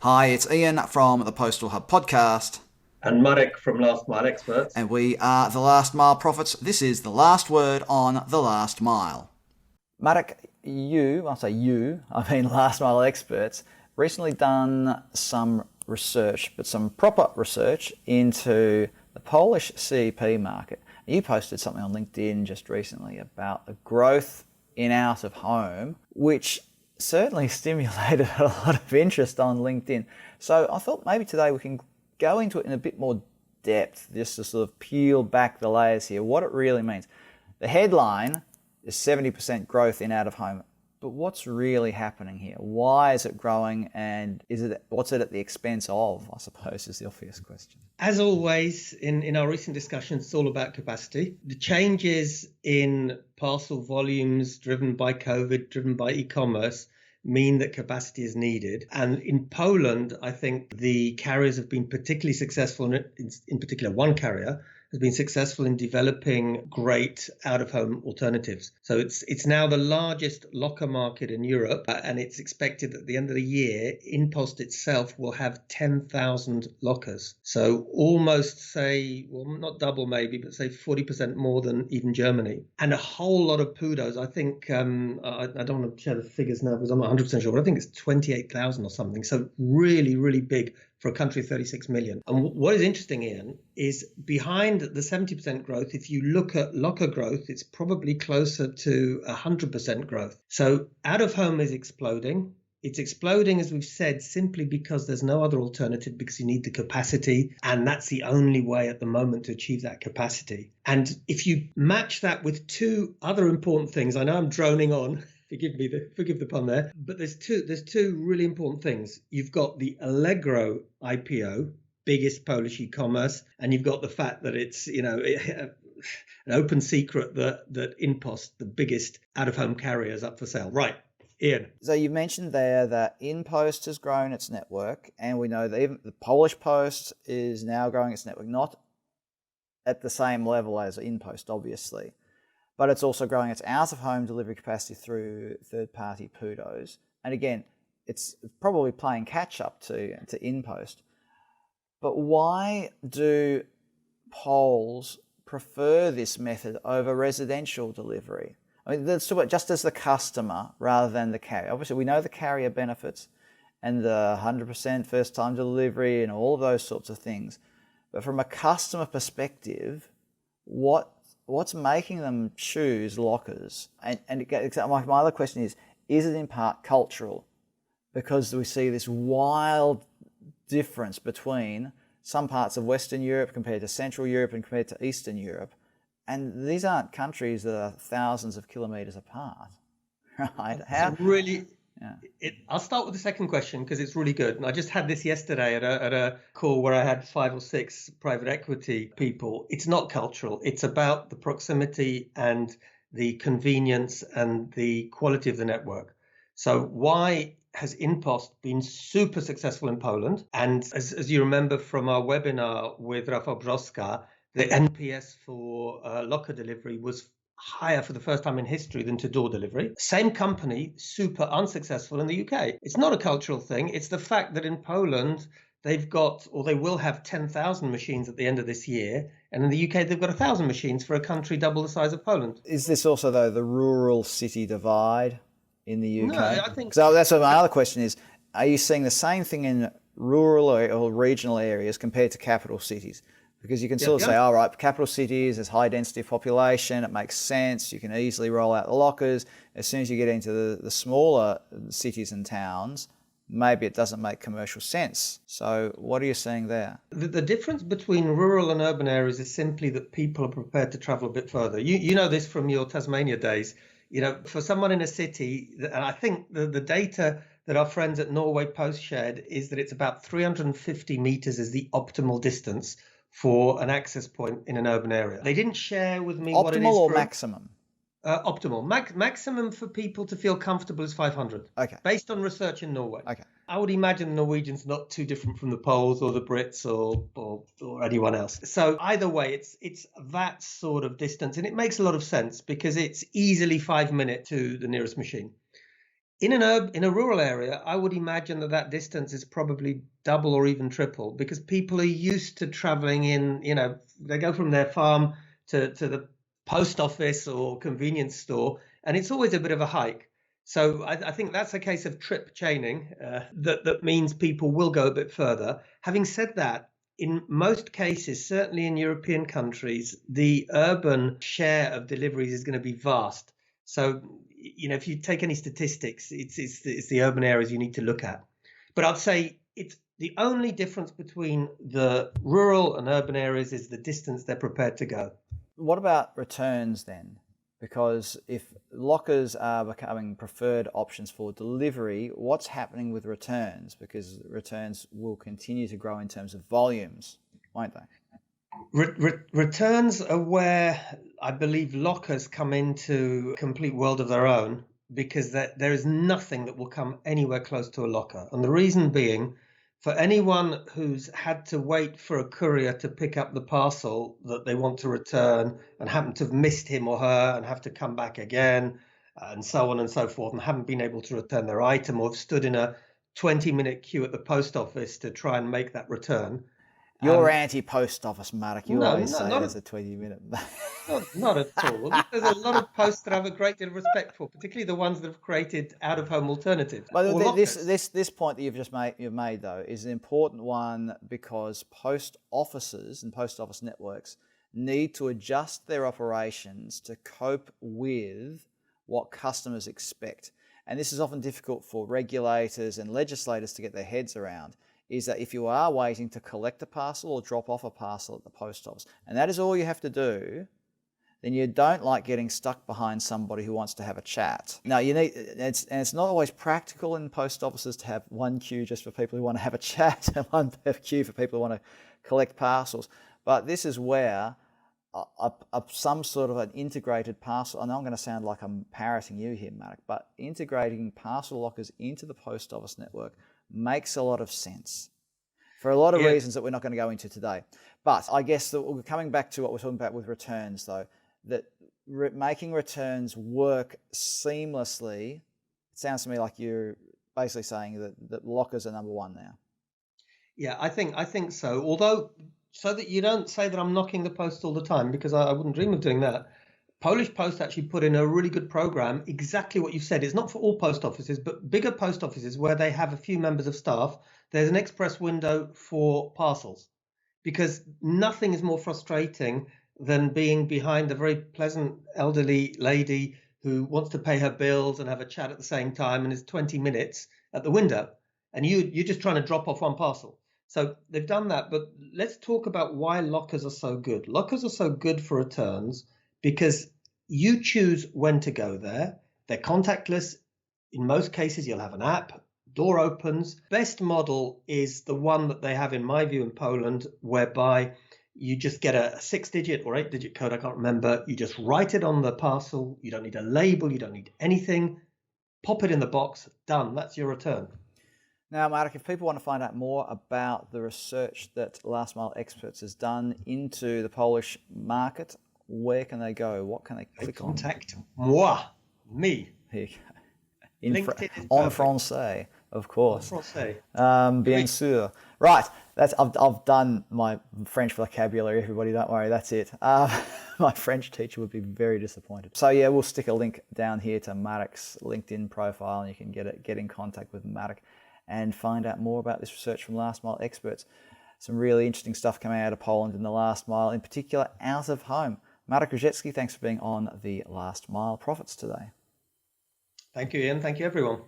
Hi, it's Ian from the Postal Hub podcast. And Marek from Last Mile Experts. And we are the Last Mile Prophets. This is the last word on the last mile. Marek, I mean Last Mile Experts, recently done some research, but some proper research into the Polish CEP market. You posted something on LinkedIn just recently about the growth in out of home, which certainly stimulated a lot of interest on LinkedIn. So I thought maybe today we can go into it in a bit more depth, just to sort of peel back the layers here, what it really means. The headline is 70% growth in out of home, but what's really happening here? Why is it growing, and what's it at the expense of, I suppose, is the obvious question. As always, in our recent discussions, it's all about capacity. The changes in parcel volumes driven by COVID, driven by e-commerce, mean that capacity is needed. And in Poland, I think the carriers have been particularly successful, in particular one carrier has been successful in developing great out-of-home alternatives. So it's now the largest locker market in Europe, and it's expected that at the end of the year, InPost itself will have 10,000 lockers. So almost, say, well, not double maybe, but say 40% more than even Germany. And a whole lot of PUDOs. I think, I don't want to share the figures now because I'm not 100% sure, but I think it's 28,000 or something. So really, really big for a country of 36 million. And what is interesting, Ian, is behind the 70% growth, if you look at locker growth, it's probably closer to 100% growth. So out of home is exploding. It's exploding, as we've said, simply because there's no other alternative, because you need the capacity. And that's the only way at the moment to achieve that capacity. And if you match that with two other important things, I know I'm droning on, forgive the pun there, but there's two really important things. You've got the Allego IPO, biggest Polish e-commerce, and you've got the fact that it's an open secret that InPost, the biggest out-of-home carrier, is up for sale. Right, Ian. So you mentioned there that InPost has grown its network, and we know that even the Polish Post is now growing its network, not at the same level as InPost, obviously, but it's also growing its out-of-home delivery capacity through third-party PUDOs. And again, it's probably playing catch-up to InPost. But why do Poles prefer this method over residential delivery? I mean, let's talk about just as the customer rather than the carrier. Obviously, we know the carrier benefits and the 100% first-time delivery and all of those sorts of things. But from a customer perspective, what's making them choose lockers? And my other question is it in part cultural? Because we see this wild difference between some parts of Western Europe compared to Central Europe and compared to Eastern Europe. And these aren't countries that are thousands of kilometres apart, right? I'll start with the second question because it's really good. And I just had this yesterday at a call where I had 5 or 6 private equity people. It's not cultural. It's about the proximity and the convenience and the quality of the network. So why has InPost been super successful in Poland? And as you remember from our webinar with Rafał Brzoska, the NPS for locker delivery was higher for the first time in history than to-door delivery. Same company, super unsuccessful in the UK. It's not a cultural thing. It's the fact that in Poland, they've got, or they will have 10,000 machines at the end of this year. And in the UK, they've got 1,000 machines for a country double the size of Poland. Is this also, though, the rural-city divide in the UK? No, I think... So that's what my other question is. Are you seeing the same thing in rural or regional areas compared to capital cities? Because you can sort of say, all right, capital cities, there's high density of population, it makes sense, you can easily roll out the lockers. As soon as you get into the smaller cities and towns, maybe it doesn't make commercial sense. So what are you seeing there? The difference between rural and urban areas is simply that people are prepared to travel a bit further. You know this from your Tasmania days. For someone in a city, and I think the data that our friends at Norway Post shared is that it's about 350 meters is the optimal distance for an access point in an urban area. They didn't share with me what it is. Optimal or maximum? Optimal. Maximum for people to feel comfortable is 500. Okay. Based on research in Norway. Okay. I would imagine the Norwegians not too different from the Poles or the Brits or anyone else. So either way, it's that sort of distance. And it makes a lot of sense because it's easily 5 minutes to the nearest machine. In a rural area, I would imagine that distance is probably double or even triple, because people are used to traveling in, they go from their farm to the post office or convenience store, and it's always a bit of a hike. So I think that's a case of trip chaining, that means people will go a bit further. Having said that, in most cases, certainly in European countries, the urban share of deliveries is going to be vast. So, if you take any statistics, it's the urban areas you need to look at. But I'd say it's the only difference between the rural and urban areas is the distance they're prepared to go. What about returns then? Because if lockers are becoming preferred options for delivery, what's happening with returns? Because returns will continue to grow in terms of volumes, won't they? Returns are where I believe lockers come into a complete world of their own, because there is nothing that will come anywhere close to a locker. And the reason being, for anyone who's had to wait for a courier to pick up the parcel that they want to return and happen to have missed him or her and have to come back again, and so on and so forth, and haven't been able to return their item, or have stood in a 20-minute queue at the post office to try and make that return. You're anti-post office, Marek. You always say not there's a 20-minute. not at all. There's a lot of posts that I have a great deal of respect for, particularly the ones that have created out-of-home alternatives. But this point that you've made though is an important one, because post offices and post office networks need to adjust their operations to cope with what customers expect. And this is often difficult for regulators and legislators to get their heads around, is that if you are waiting to collect a parcel or drop off a parcel at the post office, and that is all you have to do, then you don't like getting stuck behind somebody who wants to have a chat. Now, it's not always practical in post offices to have one queue just for people who want to have a chat and one queue for people who want to collect parcels. But this is where some sort of an integrated parcel, and I'm going to sound like I'm parroting you here, Marek, but integrating parcel lockers into the post office network makes a lot of sense for a lot of reasons that we're not going to go into today. But I guess that we're coming back to what we're talking about with returns, though, that making returns work seamlessly, it sounds to me like you're basically saying that lockers are number one now. Yeah, I think so. Although, so that you don't say that I'm knocking the post all the time, because I wouldn't dream of doing that. Polish Post actually put in a really good program, exactly what you said. It's not for all post offices, but bigger post offices where they have a few members of staff. There's an express window for parcels, because nothing is more frustrating than being behind a very pleasant elderly lady who wants to pay her bills and have a chat at the same time, and is 20 minutes at the window, and you're just trying to drop off one parcel. So they've done that. But let's talk about why lockers are so good. Lockers are so good for returns because you choose when to go there. They're contactless. In most cases, you'll have an app. Door opens. Best model is the one that they have, in my view, in Poland, whereby you just get a 6-digit or 8-digit code, I can't remember. You just write it on the parcel. You don't need a label. You don't need anything. Pop it in the box. Done. That's your return. Now, Marek, if people want to find out more about the research that Last Mile Experts has done into the Polish market, where can they go? What can they click on? Contact moi, me. Here you go. En français, of course. En français. Bien sûr. Right, I've done my French vocabulary, everybody, don't worry, that's it. My French teacher would be very disappointed. So yeah, we'll stick a link down here to Marek's LinkedIn profile, and you can get in contact with Marek and find out more about this research from Last Mile Experts. Some really interesting stuff coming out of Poland in the last mile, in particular out of home. Marek Różycki, thanks for being on the Last Mile Profits today. Thank you, Ian. Thank you, everyone.